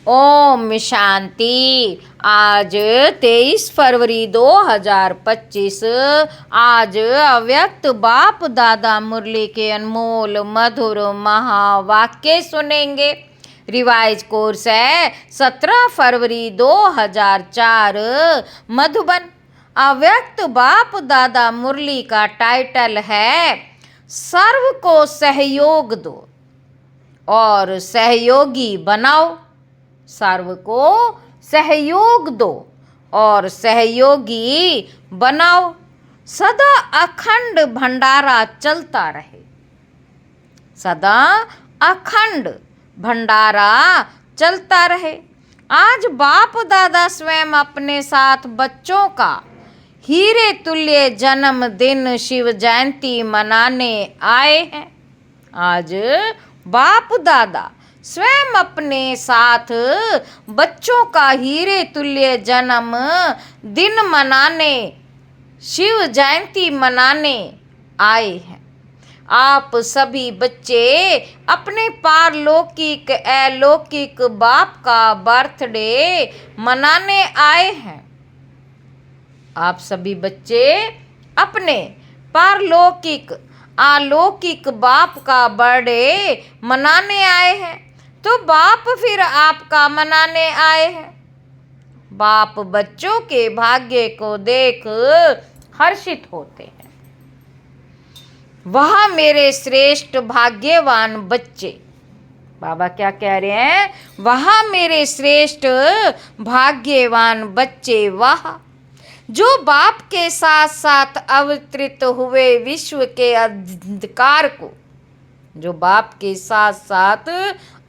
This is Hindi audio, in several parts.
ओम शांति। आज 23 फरवरी 2025। आज अव्यक्त बाप दादा मुरली के अनमोल मधुर महावाक्य सुनेंगे। रिवाइज कोर्स है 17 फरवरी 2004 मधुबन। अव्यक्त बाप दादा मुरली का टाइटल है सर्व को सहयोग दो और सहयोगी बनाओ। सर्व को सहयोग दो और सहयोगी बनाओ। सदा अखंड भंडारा चलता रहे। सदा अखंड भंडारा चलता रहे। आज बाप दादा स्वयं अपने साथ बच्चों का हीरे तुल्य जन्मदिन शिव जयंती मनाने आए हैं। आज बाप दादा स्वयं अपने साथ बच्चों का हीरे तुल्य जन्म दिन मनाने शिव जयंती मनाने आए हैं। आप सभी बच्चे अपने पारलौकिक अलौकिक बाप का बर्थडे मनाने आए हैं। आप सभी बच्चे अपने पारलौकिक अलौकिक बाप का बर्थडे मनाने आए हैं, तो बाप फिर आपका मनाने आए हैं। बाप बच्चों के भाग्य को देख हर्षित होते हैं। वह मेरे श्रेष्ठ भाग्यवान बच्चे। बाबा क्या कह रहे हैं? वह मेरे श्रेष्ठ भाग्यवान बच्चे, वह जो बाप के साथ साथ अवतरित हुए विश्व के अंधकार को, जो बाप के साथ साथ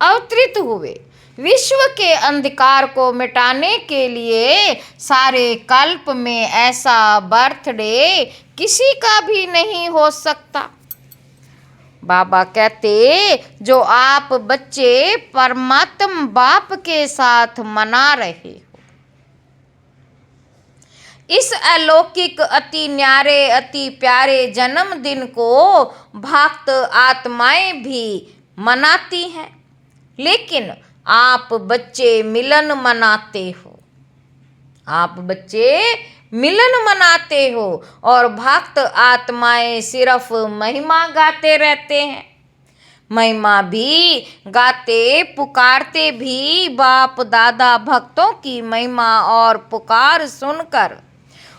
अवतरित हुए विश्व के अंधकार को मिटाने के लिए सारे कल्प में ऐसा बर्थडे किसी का भी नहीं हो सकता। बाबा कहते जो आप बच्चे परमात्मा बाप के साथ मना रहे हो, इस अलौकिक अति न्यारे अति प्यारे जन्मदिन को भक्त आत्माएं भी मनाती हैं, लेकिन आप बच्चे मिलन मनाते हो। आप बच्चे मिलन मनाते हो और भक्त आत्माएं सिर्फ महिमा गाते रहते हैं। महिमा भी गाते पुकारते भी बाप दादा भक्तों की महिमा और पुकार सुनकर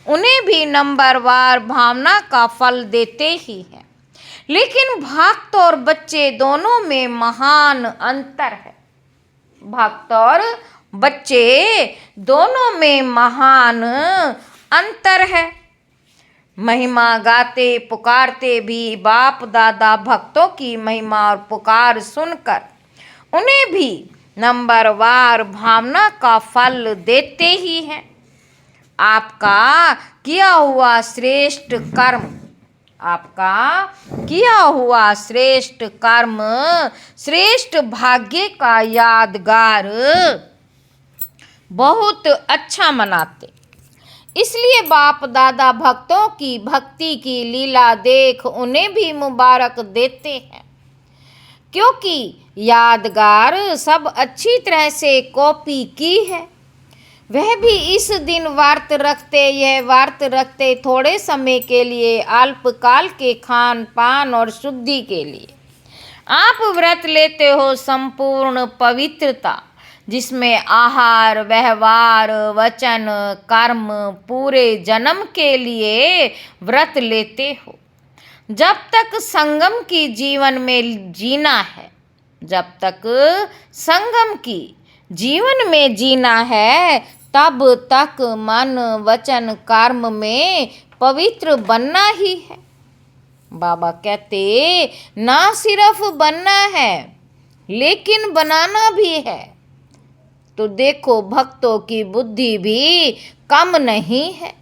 उन्हें भी नंबरवार भावना का फल देते ही हैं। लेकिन भक्त और बच्चे दोनों में महान अंतर है। भक्त और बच्चे दोनों में महान अंतर है। महिमा गाते पुकारते भी बाप दादा भक्तों की महिमा और पुकार सुनकर उन्हें भी नंबरवार भावना का फल देते ही हैं। आपका किया हुआ श्रेष्ठ कर्म, आपका किया हुआ श्रेष्ठ कर्म श्रेष्ठ भाग्य का यादगार बहुत अच्छा मनाते। इसलिए बाप दादा भक्तों की भक्ति की लीला देख उन्हें भी मुबारक देते हैं, क्योंकि यादगार सब अच्छी तरह से कॉपी की है। वह भी इस दिन व्रत रखते, यह व्रत रखते थोड़े समय के लिए, अल्पकाल के खान पान और शुद्धि के लिए। आप व्रत लेते हो संपूर्ण पवित्रता, जिसमें आहार व्यवहार वचन कर्म पूरे जन्म के लिए व्रत लेते हो। जब तक संगम की जीवन में जीना है, जब तक संगम की जीवन में जीना है, तब तक मन वचन कर्म में पवित्र बनना ही है। बाबा कहते ना सिर्फ बनना है लेकिन बनाना भी है। तो देखो भक्तों की बुद्धि भी कम नहीं है।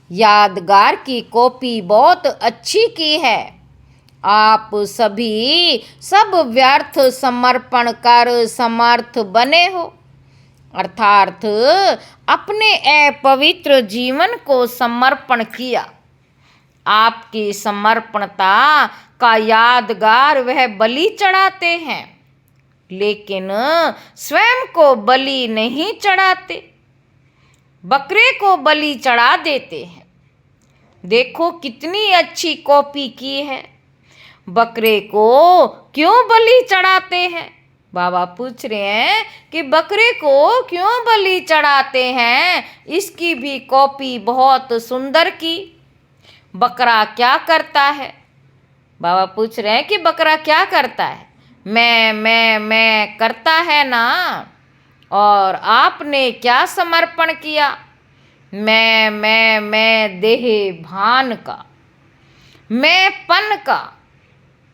यादगार की कॉपी बहुत अच्छी की है। आप सभी सब व्यर्थ समर्पण कर समर्थ बने हो, अर्थात अपने अपवित्र जीवन को समर्पण किया। आपकी समर्पणता का यादगार वह बलि चढ़ाते हैं। लेकिन स्वयं को बलि नहीं चढ़ाते, बकरे को बलि चढ़ा देते हैं। देखो कितनी अच्छी कॉपी की है। बकरे को क्यों बलि चढ़ाते हैं? बाबा पूछ रहे हैं कि बकरे को क्यों बलि चढ़ाते हैं। इसकी भी कॉपी बहुत सुंदर की। बकरा क्या करता है? बाबा पूछ रहे हैं कि बकरा क्या करता है? मैं करता है ना। और आपने क्या समर्पण किया? मैं देह भान का, मैंपन का।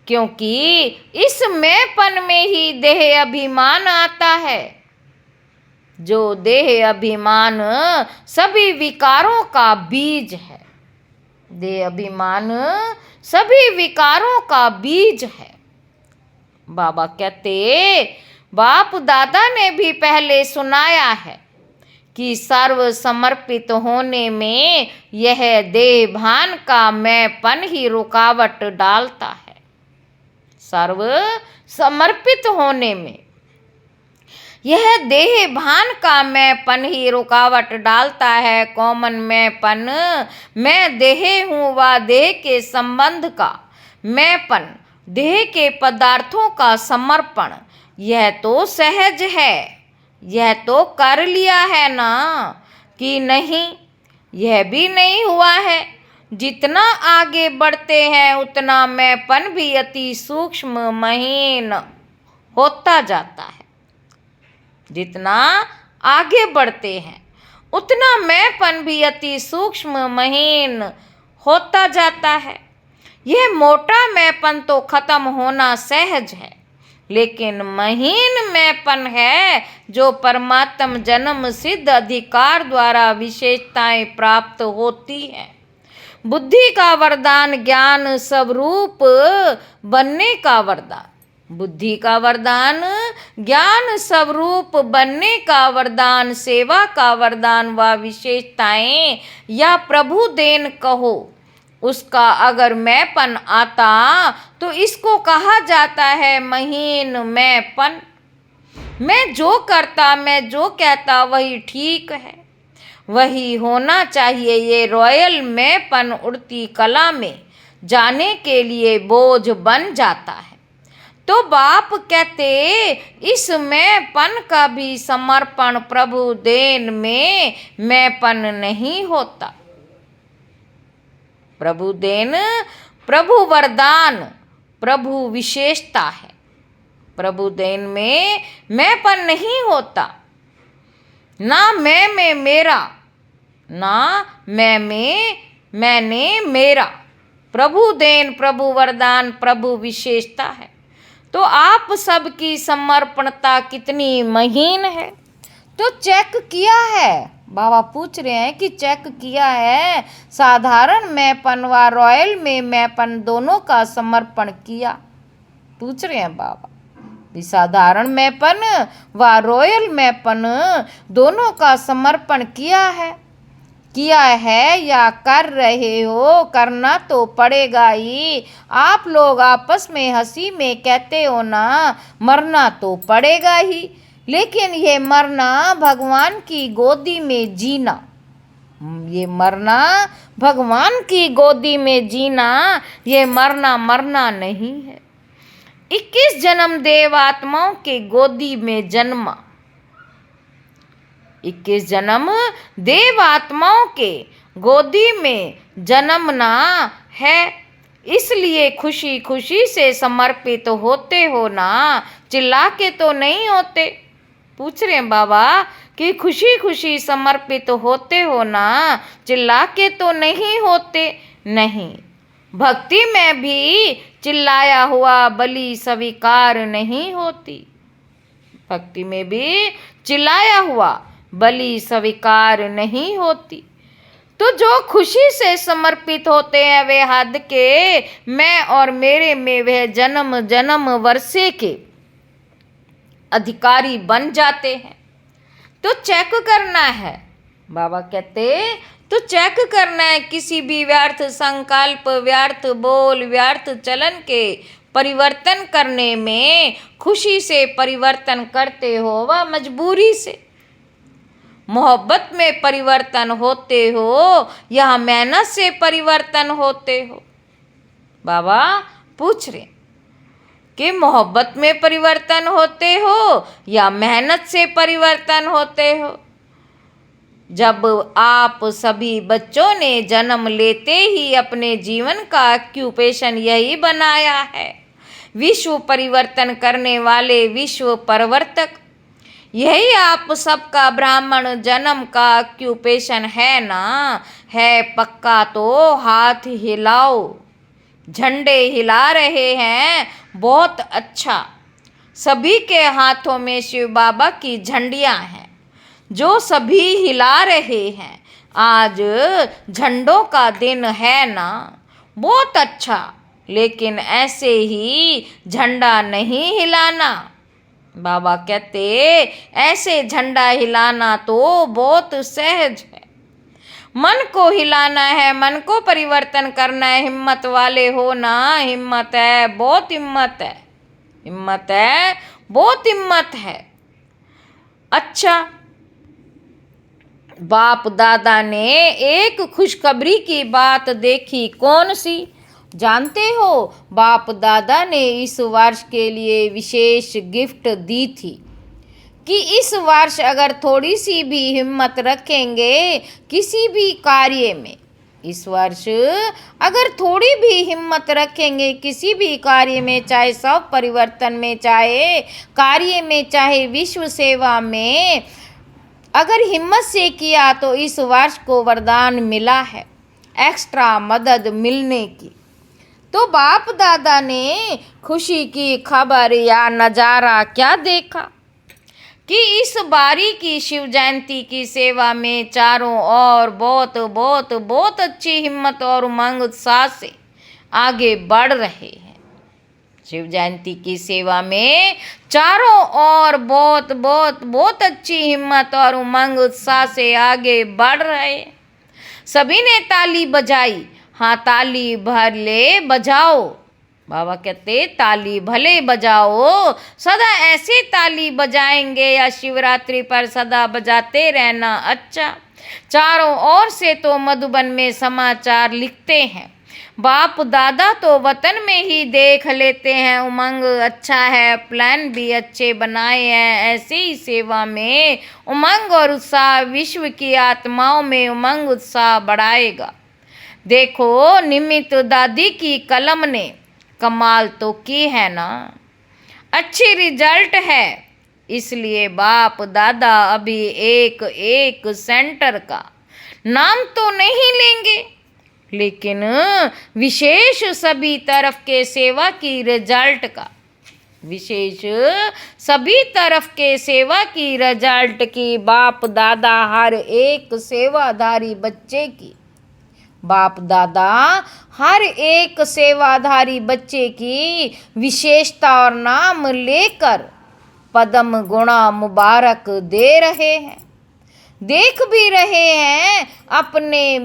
क्योंकि इस मैंपन में ही देह अभिमान आता है। जो देह अभिमान सभी विकारों का बीज है। देह अभिमान सभी विकारों का बीज है। बाबा कहते, बाप दादा ने भी पहले सुनाया है कि सर्व समर्पित होने में यह देह भान का मैंपन ही रुकावट डालता है। सर्व समर्पित होने में यह देह भान का मैंपन ही रुकावट डालता है। कॉमन मैंपन, मैं देह हूँ व देह के संबंध का मैंपन, देह के पदार्थों का समर्पण, यह तो सहज है। यह तो कर लिया है ना कि नहीं? यह भी नहीं हुआ है। जितना आगे बढ़ते हैं उतना मैंपन भी अति सूक्ष्म महीन होता जाता है। जितना आगे बढ़ते हैं उतना मैंपन भी अति सूक्ष्म महीन होता जाता है। यह मोटा मैंपन तो खत्म होना सहज है, लेकिन महीन मैंपन है जो परमात्म जन्म सिद्ध अधिकार द्वारा विशेषताएं प्राप्त होती हैं। बुद्धि का वरदान ज्ञान स्वरूप बनने का वरदान, बुद्धि का वरदान ज्ञान स्वरूप बनने का वरदान, सेवा का वरदान व विशेषताएं या प्रभु देन कहो, उसका अगर मैंपन आता तो इसको कहा जाता है महीन मैंपन। मैं जो करता, मैं जो कहता वही ठीक है, वही होना चाहिए। ये रॉयल मैंपन उड़ती कला में जाने के लिए बोझ बन जाता है। तो बाप कहते, इस मैंपन का भी समर्पण प्रभु देन में मैंपन नहीं होता। प्रभु देन, प्रभु वरदान, प्रभु विशेषता है। प्रभु देन में मैंपन नहीं होता। ना मैं में मेरा, ना मैं में मैंने मेरा। प्रभु देन, प्रभु वरदान, प्रभु विशेषता है। तो आप सबकी समर्पणता कितनी महीन है। तो चेक किया है। बाबा पूछ रहे हैं कि चेक किया है। साधारण मैंपन व रॉयल में मैंपन दोनों का समर्पण किया। पूछ रहे हैं बाबा, साधारण मैंपन व रॉयल मैंपन दोनों का समर्पण किया है या कर रहे हो? करना तो पड़ेगा ही। आप लोग आपस में हंसी में कहते हो ना, मरना तो पड़ेगा ही। लेकिन ये मरना भगवान की गोदी में जीना, ये मरना भगवान की गोदी में जीना, ये मरना नहीं है। 21 जन्म देव आत्माओं के गोदी में जन्मा। 21 जन्म देव आत्माओं के गोदी में जन्मना है। इसलिए खुशी खुशी से समर्पित होते हो ना, चिल्ला के तो नहीं होते। पूछ रहे हैं बाबा कि खुशी खुशी समर्पित होते हो ना, चिल्ला के तो नहीं होते। नहीं, भक्ति में भी चिल्लाया हुआ बलि स्वीकार नहीं होती। भक्ति में भी चिल्लाया हुआ बलि स्वीकार नहीं होती। तो जो खुशी से समर्पित होते हैं वे हद के मैं और मेरे में वह जन्म जन्म वर्षे के अधिकारी बन जाते हैं। तो चेक करना है। बाबा कहते तो चेक करना है। किसी भी व्यर्थ संकल्प, व्यर्थ बोल, व्यर्थ चलन के परिवर्तन करने में खुशी से परिवर्तन करते हो व मजबूरी से? मोहब्बत में परिवर्तन होते हो या मेहनत से परिवर्तन होते हो? बाबा पूछ रहे कि मोहब्बत में परिवर्तन होते हो या मेहनत से परिवर्तन होते हो? जब आप सभी बच्चों ने जन्म लेते ही अपने जीवन का ऑक्यूपेशन यही बनाया है, विश्व परिवर्तन करने वाले विश्व परिवर्तक, यही आप सबका ब्राह्मण जन्म का ऑक्यूपेशन है ना? है पक्का तो हाथ हिलाओ। झंडे हिला रहे हैं, बहुत अच्छा। सभी के हाथों में शिव बाबा की झंडियाँ हैं जो सभी हिला रहे हैं। आज झंडों का दिन है ना? बहुत अच्छा, लेकिन ऐसे ही झंडा नहीं हिलाना। बाबा कहते ऐसे झंडा हिलाना तो बहुत सहज है। मन को हिलाना है, मन को परिवर्तन करना है। हिम्मत वाले हो ना? हिम्मत है, बहुत हिम्मत है। हिम्मत है, बहुत हिम्मत है। अच्छा, बाप दादा ने एक खुशखबरी की बात देखी। कौन सी जानते हो? बाप दादा ने इस वर्ष के लिए विशेष गिफ्ट दी थी कि इस वर्ष अगर थोड़ी सी भी हिम्मत रखेंगे किसी भी कार्य में, इस वर्ष अगर थोड़ी भी हिम्मत रखेंगे किसी भी कार्य में, चाहे सब परिवर्तन में, चाहे कार्य में, चाहे विश्व सेवा में, अगर हिम्मत से किया तो इस वर्ष को वरदान मिला है एक्स्ट्रा मदद मिलने की। तो बाप दादा ने खुशी की खबर या नज़ारा क्या देखा कि इस बारी की शिव जयंती की सेवा में चारों ओर बहुत बहुत बहुत अच्छी हिम्मत और उमंग उत्साह से आगे बढ़ रहे हैं। शिव जयंती की सेवा में चारों ओर बहुत बहुत बहुत अच्छी हिम्मत और उमंग उत्साह से आगे बढ़ रहे हैं। सभी ने ताली बजाई। हाँ, ताली भले बजाओ। बाबा कहते ताली भले बजाओ, सदा ऐसे ताली बजाएंगे या शिवरात्रि पर सदा बजाते रहना। अच्छा, चारों ओर से तो मधुबन में समाचार लिखते हैं। बाप दादा तो वतन में ही देख लेते हैं। उमंग अच्छा है, प्लान भी अच्छे बनाए हैं। ऐसे ही सेवा में उमंग और उत्साह विश्व की आत्माओं में उमंग उत्साह बढ़ाएगा। देखो, निमित दादी की कलम ने कमाल तो की है ना? अच्छी रिजल्ट है। इसलिए बाप दादा अभी एक एक सेंटर का नाम तो नहीं लेंगे, लेकिन विशेष सभी तरफ के सेवा की रिजल्ट का, विशेष सभी तरफ के सेवा की रिजल्ट की बाप दादा हर एक सेवाधारी बच्चे की, बाप दादा हर एक सेवाधारी बच्चे की विशेषता और नाम लेकर पद्म गुणा मुबारक दे रहे हैं। देख भी रहे हैं अपने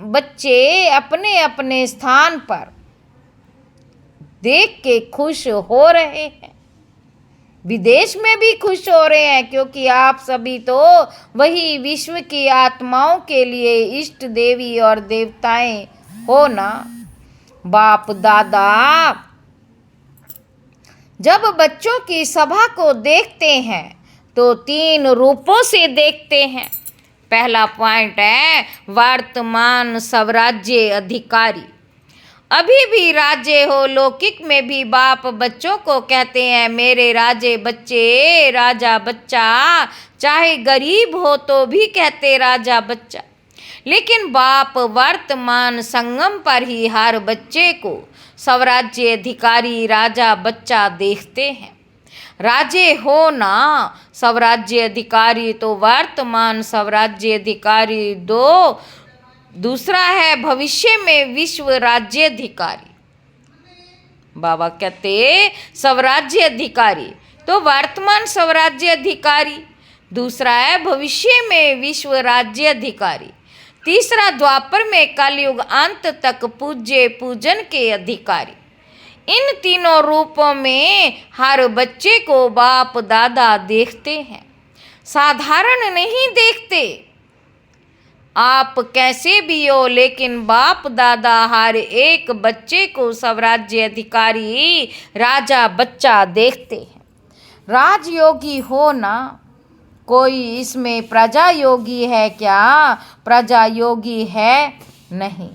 बच्चे अपने अपने स्थान पर देख के खुश हो रहे हैं। विदेश में भी खुश हो रहे हैं, क्योंकि आप सभी तो वही विश्व की आत्माओं के लिए इष्ट देवी और देवताएं हो ना। बाप दादा जब बच्चों की सभा को देखते हैं तो 3 रूपों से देखते हैं। पहला पॉइंट है वर्तमान स्वराज्य अधिकारी। अभी भी राज्य हो, लौकिक में भी बाप बच्चों को कहते हैं मेरे राजे बच्चे, राजा बच्चा। चाहे गरीब हो तो भी कहते राजा बच्चा। लेकिन बाप वर्तमान संगम पर ही हर बच्चे को स्वराज्य अधिकारी राजा बच्चा देखते हैं। राजे हो ना स्वराज्य अधिकारी, तो वर्तमान स्वराज्य अधिकारी दूसरा है भविष्य में विश्व राज्याधिकारी। बाबा कहते स्वराज्य अधिकारी तो वर्तमान स्वराज्य अधिकारी, दूसरा है भविष्य में विश्व राज्य अधिकारी, तीसरा द्वापर में कलयुग अंत तक पूज्य पूजन के अधिकारी। इन तीनों रूपों में हर बच्चे को बाप दादा देखते हैं, साधारण नहीं देखते। आप कैसे भी हो, लेकिन बाप दादा हर एक बच्चे को स्वराज्य अधिकारी राजा बच्चा देखते हैं। राजयोगी हो ना कोई, इसमें प्रजा योगी है क्या? प्रजा योगी है नहीं,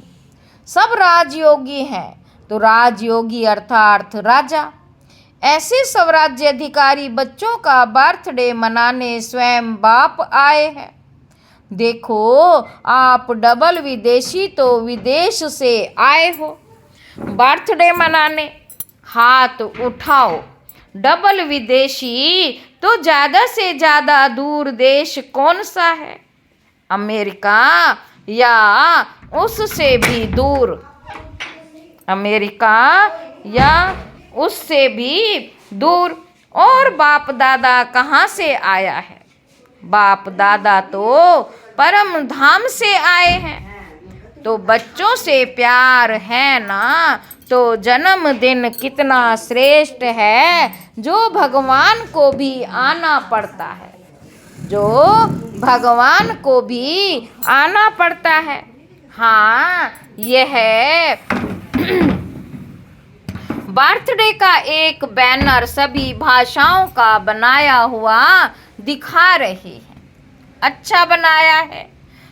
सब राजयोगी हैं। तो राजयोगी अर्थात राजा। ऐसे स्वराज्य अधिकारी बच्चों का बर्थडे मनाने स्वयं बाप आए हैं। देखो, आप डबल विदेशी तो विदेश से आए हो बर्थडे मनाने, हाथ उठाओ। डबल विदेशी तो ज़्यादा से ज़्यादा दूर देश कौन सा है? अमेरिका या उससे भी दूर? अमेरिका या उससे भी दूर। और बाप दादा कहाँ से आया है? बाप दादा तो परम धाम से आए हैं। तो बच्चों से प्यार है ना, तो जन्मदिन कितना श्रेष्ठ है, जो भगवान को भी आना पड़ता है, जो भगवान को भी आना पड़ता है। हाँ, यह बर्थडे का एक बैनर सभी भाषाओं का बनाया हुआ दिखा रही है। अच्छा बनाया है,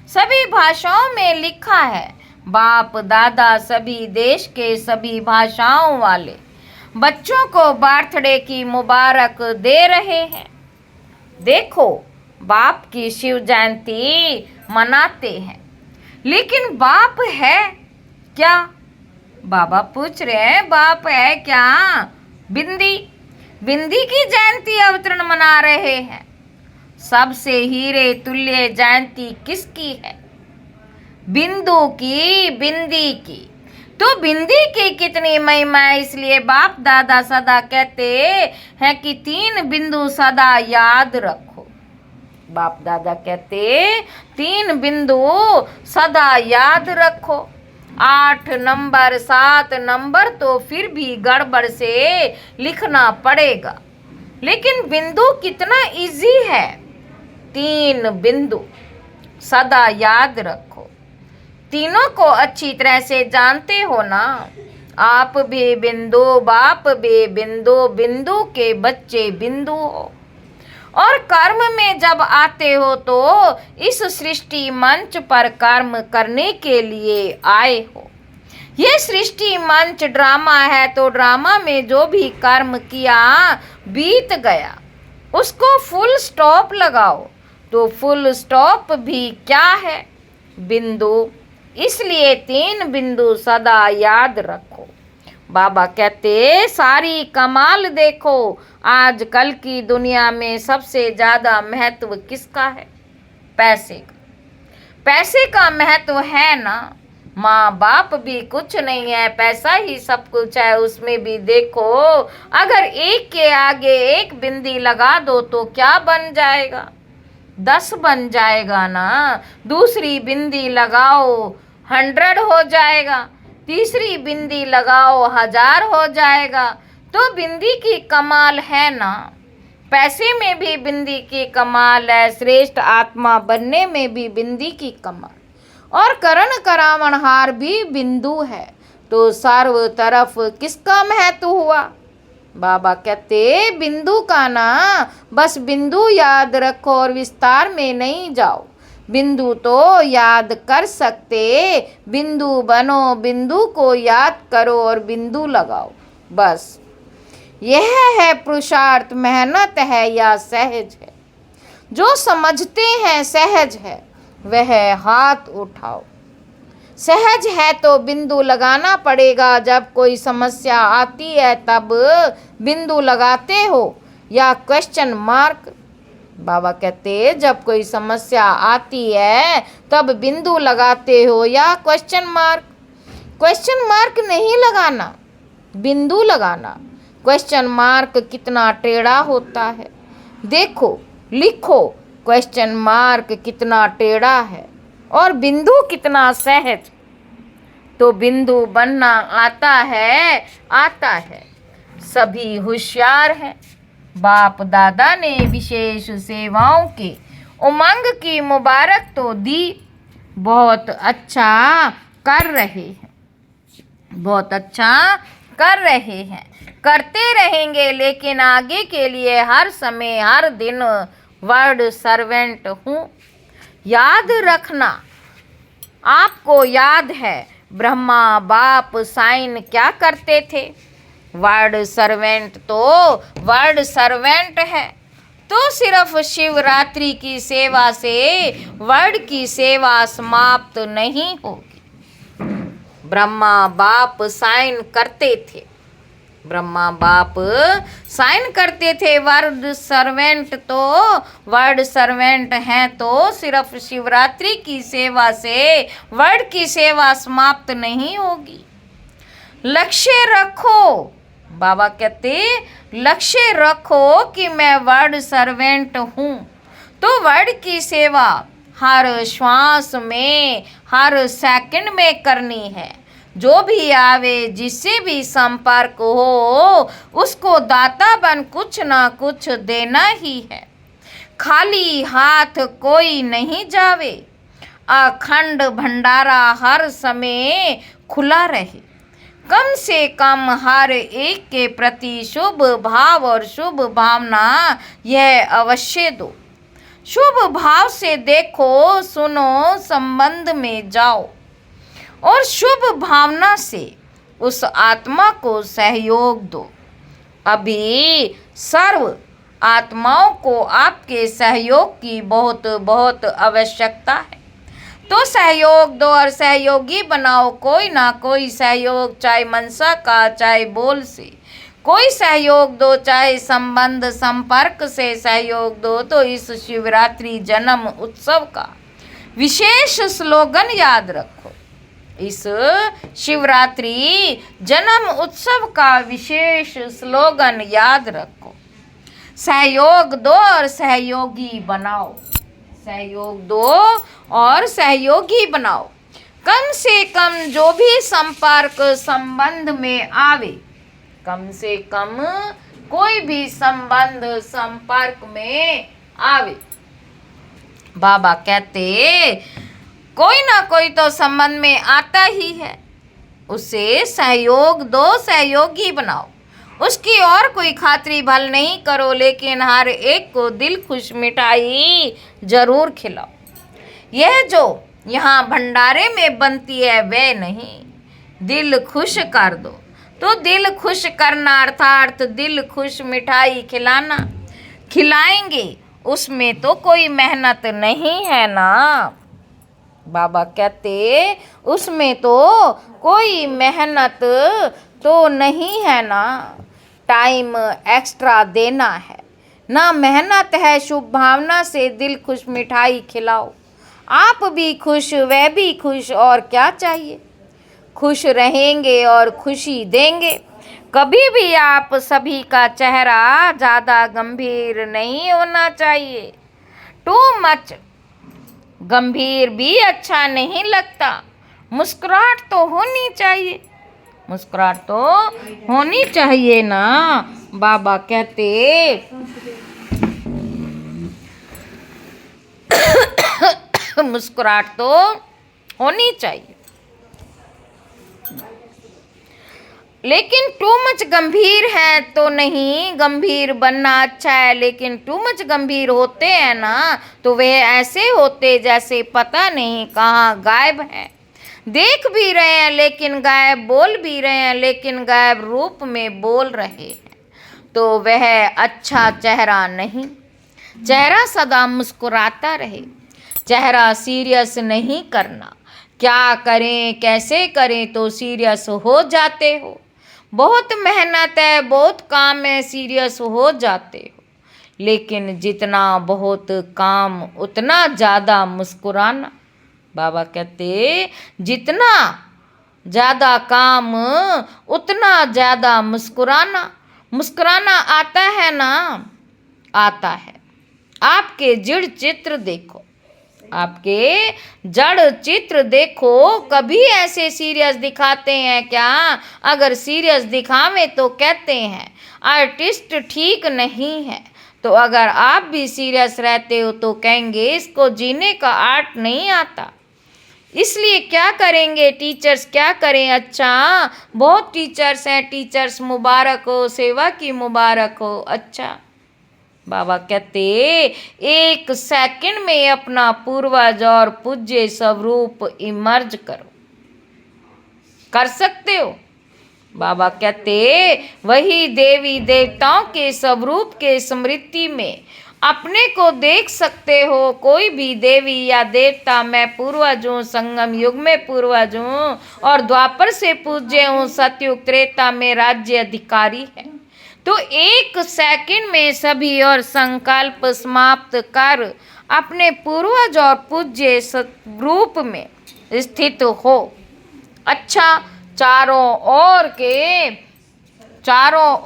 सभी भाषाओं में लिखा है। बाप दादा सभी देश के सभी भाषाओं वाले बच्चों को बर्थडे की मुबारक दे रहे हैं। देखो, बाप की शिव जयंती मनाते हैं, लेकिन बाप है क्या? बाबा पूछ रहे हैं, बाप है क्या? बिंदी की जयंती अवतरण मना रहे हैं। सबसे हीरे तुल्य जयंती किसकी है? बिंदु की, बिंदी की। तो बिंदी की कितनी महिमा है, इसलिए बाप दादा सदा कहते हैं कि 3 बिंदु सदा याद रखो। बाप दादा कहते 3 बिंदु सदा याद रखो। 8 नंबर 7 नंबर तो फिर भी गड़बड़ से लिखना पड़ेगा, लेकिन बिंदु कितना इजी है। 3 बिंदु सदा याद रखो। तीनों को अच्छी तरह से जानते हो ना। आप भी बिंदु, बाप भी बिंदु, बिंदु के बच्चे बिंदु हो। और कर्म में जब आते हो तो इस सृष्टि मंच पर कर्म करने के लिए आए हो। ये सृष्टि मंच ड्रामा है, तो ड्रामा में जो भी कर्म किया बीत गया, उसको फुल स्टॉप लगाओ। तो फुल स्टॉप भी क्या है? बिंदु। इसलिए 3 बिंदु सदा याद रखो। बाबा कहते सारी कमाल देखो, आजकल की दुनिया में सबसे ज़्यादा महत्व किसका है? पैसे का। पैसे का महत्व है ना। माँ बाप भी कुछ नहीं है, पैसा ही सब कुछ है। उसमें भी देखो, अगर एक के आगे एक बिंदी लगा दो तो क्या बन जाएगा? 10 बन जाएगा ना। दूसरी बिंदी लगाओ 100 हो जाएगा, तीसरी बिंदी लगाओ 1000 हो जाएगा। तो बिंदी की कमाल है ना। पैसे में भी बिंदी की कमाल है, श्रेष्ठ आत्मा बनने में भी बिंदी की कमाल, और करण करावनहार भी बिंदु है। तो सर्व तरफ किसका महत्व हुआ? बाबा कहते बिंदु का ना, बस बिंदु याद रखो और विस्तार में नहीं जाओ। बिंदु तो याद कर सकते, बिंदु बनो, बिंदु को याद करो और बिंदु लगाओ। बस यह है पुरुषार्थ, मेहनत है या सहज है? जो समझते हैं सहज है वह हाथ उठाओ। सहज है तो बिंदु लगाना पड़ेगा। जब कोई समस्या आती है तब बिंदु लगाते हो या क्वेश्चन मार्क? बाबा कहते जब कोई समस्या आती है तब बिंदु लगाते हो या क्वेश्चन मार्क? क्वेश्चन मार्क नहीं लगाना, बिंदु लगाना। क्वेश्चन मार्क कितना टेढ़ा होता है। देखो, लिखो, क्वेश्चन मार्क कितना टेढ़ा है और बिंदु कितना सहज। तो बिंदु बनना आता है। सभी होशियार हैं। बाप दादा ने विशेष सेवाओं के उमंग की मुबारक तो दी। बहुत अच्छा कर रहे हैं, बहुत अच्छा कर रहे हैं, करते रहेंगे। लेकिन आगे के लिए हर समय हर दिन वर्ड सर्वेंट हूँ। याद रखना, आपको याद है ब्रह्मा बाप साइन क्या करते थे? वर्ड सर्वेंट तो वर्ड सर्वेंट है। तो सिर्फ शिवरात्रि की सेवा से वर्ड की सेवा समाप्त नहीं होगी। ब्रह्मा बाप साइन करते थे, ब्रह्मा बाप साइन करते थे। वर्ड सर्वेंट तो वर्ड सर्वेंट हैं। तो सिर्फ शिवरात्रि की सेवा से वर्ड की सेवा समाप्त नहीं होगी। लक्ष्य रखो, बाबा कहते लक्ष्य रखो कि मैं वर्ड सर्वेंट हूँ। तो वर्ड की सेवा हर श्वास में हर सेकंड में करनी है। जो भी आवे जिससे भी संपर्क हो उसको दाता बन कुछ ना कुछ देना ही है। खाली हाथ कोई नहीं जावे। अखंड भंडारा हर समय खुला रहे। कम से कम हर एक के प्रति शुभ भाव और शुभ भावना यह अवश्य दो। शुभ भाव से देखो सुनो संबंध में जाओ और शुभ भावना से उस आत्मा को सहयोग दो। अभी सर्व आत्माओं को आपके सहयोग की बहुत बहुत आवश्यकता है। तो सहयोग दो और सहयोगी बनाओ। कोई ना कोई सहयोग, चाहे मनसा का चाहे बोल से कोई सहयोग दो, चाहे संबंध संपर्क से सहयोग दो। तो इस शिवरात्रि जन्म उत्सव का विशेष स्लोगन याद रखो। इस शिवरात्रि जन्म उत्सव का विशेष स्लोगन याद रखो। सहयोग दो और सहयोगी बनाओ। सहयोग दो और सहयोगी बनाओ। कम से कम जो भी संपर्क संबंध में आवे, कम से कम कोई भी संबंध संपर्क में आवे। बाबा कहते कोई ना कोई तो संबंध में आता ही है, उसे सहयोग दो, सहयोगी बनाओ। उसकी और कोई खातरी भल नहीं करो, लेकिन हर एक को दिल खुश मिठाई जरूर खिलाओ। यह जो यहाँ भंडारे में बनती है वह नहीं, दिल खुश कर दो। तो दिल खुश करना अर्थात दिल खुश मिठाई खिलाना। खिलाएंगे उसमें तो कोई मेहनत नहीं है ना। बाबा कहते उसमें तो कोई मेहनत तो नहीं है ना। टाइम एक्स्ट्रा देना है ना, मेहनत है। शुभ भावना से दिल खुश मिठाई खिलाओ। आप भी खुश, वह भी खुश, और क्या चाहिए। खुश रहेंगे और खुशी देंगे। कभी भी आप सभी का चेहरा ज़्यादा गंभीर नहीं होना चाहिए। टू मच गंभीर भी अच्छा नहीं लगता। मुस्कुराहट तो होनी चाहिए, मुस्कुराहट तो होनी चाहिए ना। बाबा कहते मुस्कुराहट तो होनी चाहिए, लेकिन टू मच गंभीर है तो नहीं। गंभीर बनना अच्छा है, लेकिन टू मच गंभीर होते हैं ना तो वे ऐसे होते जैसे पता नहीं कहाँ गायब हैं। देख भी रहे हैं लेकिन गायब, बोल भी रहे हैं लेकिन गायब रूप में बोल रहे हैं। तो वह अच्छा चेहरा नहीं। चेहरा सदा मुस्कुराता रहे। चेहरा सीरियस नहीं करना। क्या करें कैसे करें तो सीरियस हो जाते हो। बहुत मेहनत है, बहुत काम है, सीरियस हो जाते हो। लेकिन जितना बहुत काम उतना ज़्यादा मुस्कुराना। बाबा कहते जितना ज़्यादा काम उतना ज़्यादा मुस्कुराना। मुस्कुराना आता है ना, आता है। आपके जिड़ चित्र देखो, आपके जड़ चित्र देखो, कभी ऐसे सीरियस दिखाते हैं क्या? अगर सीरियस दिखावे तो कहते हैं आर्टिस्ट ठीक नहीं है। तो अगर आप भी सीरियस रहते हो तो कहेंगे इसको जीने का आर्ट नहीं आता। इसलिए क्या करेंगे टीचर्स, क्या करें? अच्छा, बहुत टीचर्स हैं, टीचर्स मुबारक हो, सेवा की मुबारक हो। अच्छा, बाबा कहते 1 सेकंड में अपना पूर्वज और पूज्य स्वरूप इमर्ज करो। कर सकते हो? बाबा कहते वही देवी देवताओं के स्वरूप के स्मृति में अपने को देख सकते हो। कोई भी देवी या देवता, मैं पूर्वज हूँ, संगम युग में पूर्वज हूँ और द्वापर से पूज्य हूँ, सतयुग त्रेता में राज्य अधिकारी है। तो 1 सेकंड में सभी और संकल्प समाप्त कर अपने पूर्वज और पूज्य स्वरूप में स्थित हो। अच्छा, चारों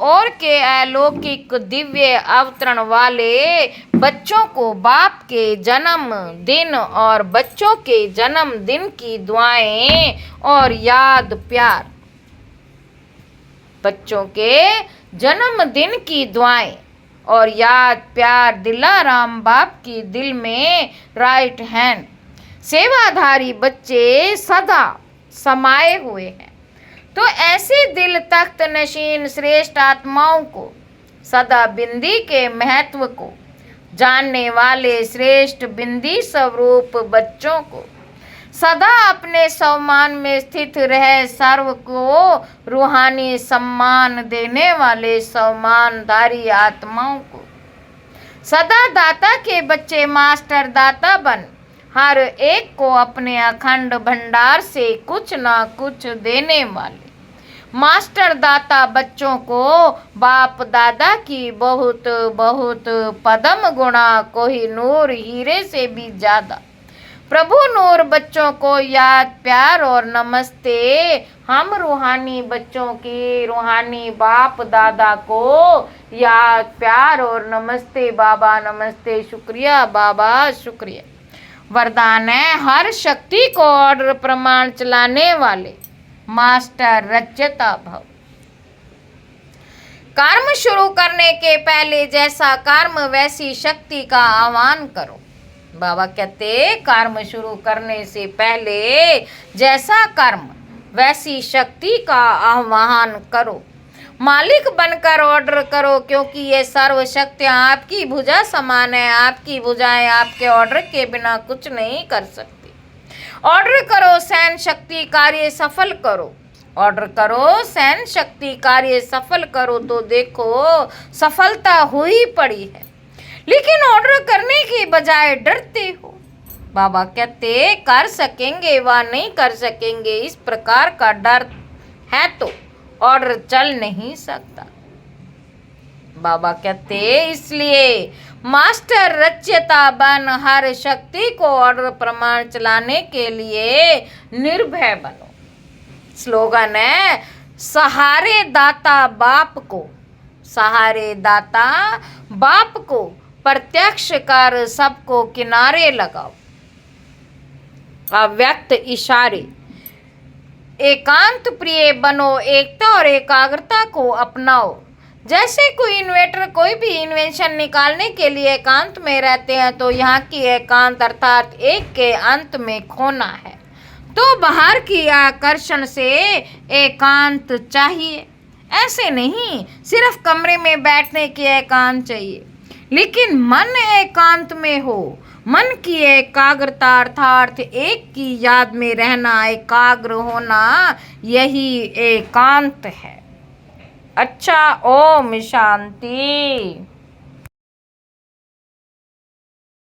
ओर के अलौकिक दिव्य अवतरण वाले बच्चों को बाप के जन्म दिन और बच्चों के जन्मदिन की दुआएं और याद प्यार। बच्चों के जन्मदिन की दुआएं और याद प्यार दिलाराम बाप की दिल में राइट हैंड सेवाधारी बच्चे सदा समाये हुए हैं। तो ऐसे दिल तख्त नशीन श्रेष्ठ आत्माओं को, सदा बिंदी के महत्व को जानने वाले श्रेष्ठ बिंदी स्वरूप बच्चों को, सदा अपने सम्मान में स्थित रहे सर्व को रूहानी सम्मान देने वाले सम्मानधारी आत्माओं को, सदा दाता के बच्चे मास्टर दाता बन हर एक को अपने अखंड भंडार से कुछ ना कुछ देने वाले मास्टर दाता बच्चों को बाप दादा की बहुत बहुत पदम गुणा कोहिनूर हीरे से भी ज्यादा प्रभु नूर बच्चों को याद प्यार और नमस्ते। हम रूहानी बच्चों की रूहानी बाप दादा को याद प्यार और नमस्ते। बाबा नमस्ते, शुक्रिया बाबा शुक्रिया। वरदान है हर शक्ति को ऑर्डर प्रमाण चलाने वाले मास्टर रचयिता भव। कर्म शुरू करने के पहले जैसा कर्म वैसी शक्ति का आह्वान करो। बाबा कहते कर्म शुरू करने से पहले जैसा कर्म वैसी शक्ति का आह्वान करो। मालिक बनकर ऑर्डर करो, क्योंकि ये सर्व शक्तियाँ आपकी भुजा समान है। आपकी भुजाएं आपके ऑर्डर के बिना कुछ नहीं कर सकती। ऑर्डर करो, सहन शक्ति कार्य सफल करो। ऑर्डर करो, सहन शक्ति कार्य सफल करो। तो देखो सफलता हुई पड़ी है, लेकिन ऑर्डर करने की बजाय डरते हो। बाबा कहते कर सकेंगे व नहीं कर सकेंगे, इस प्रकार का डर है तो ऑर्डर चल नहीं सकता। बाबा कहते इसलिए मास्टर रचयिता बन हर शक्ति को ऑर्डर प्रमाण चलाने के लिए निर्भय बनो। स्लोगन है सहारे दाता बाप को, सहारे दाता बाप को प्रत्यक्ष कर सबको किनारे लगाओ। अव्यक्त इशारे एकांत प्रिय बनो, एकता और एकाग्रता को अपनाओ। जैसे कोई इन्वेंटर कोई भी इन्वेंशन निकालने के लिए एकांत में रहते हैं, तो यहाँ की एकांत अर्थात एक के अंत में खोना है, तो बाहर की आकर्षण से एकांत चाहिए। ऐसे नहीं सिर्फ कमरे में बैठने की एकांत चाहिए, लेकिन मन एकांत में हो। मन की एकाग्रता अर्थात एक की याद में रहना, एकाग्र होना, यही एकांत है। अच्छा, ओम शांति।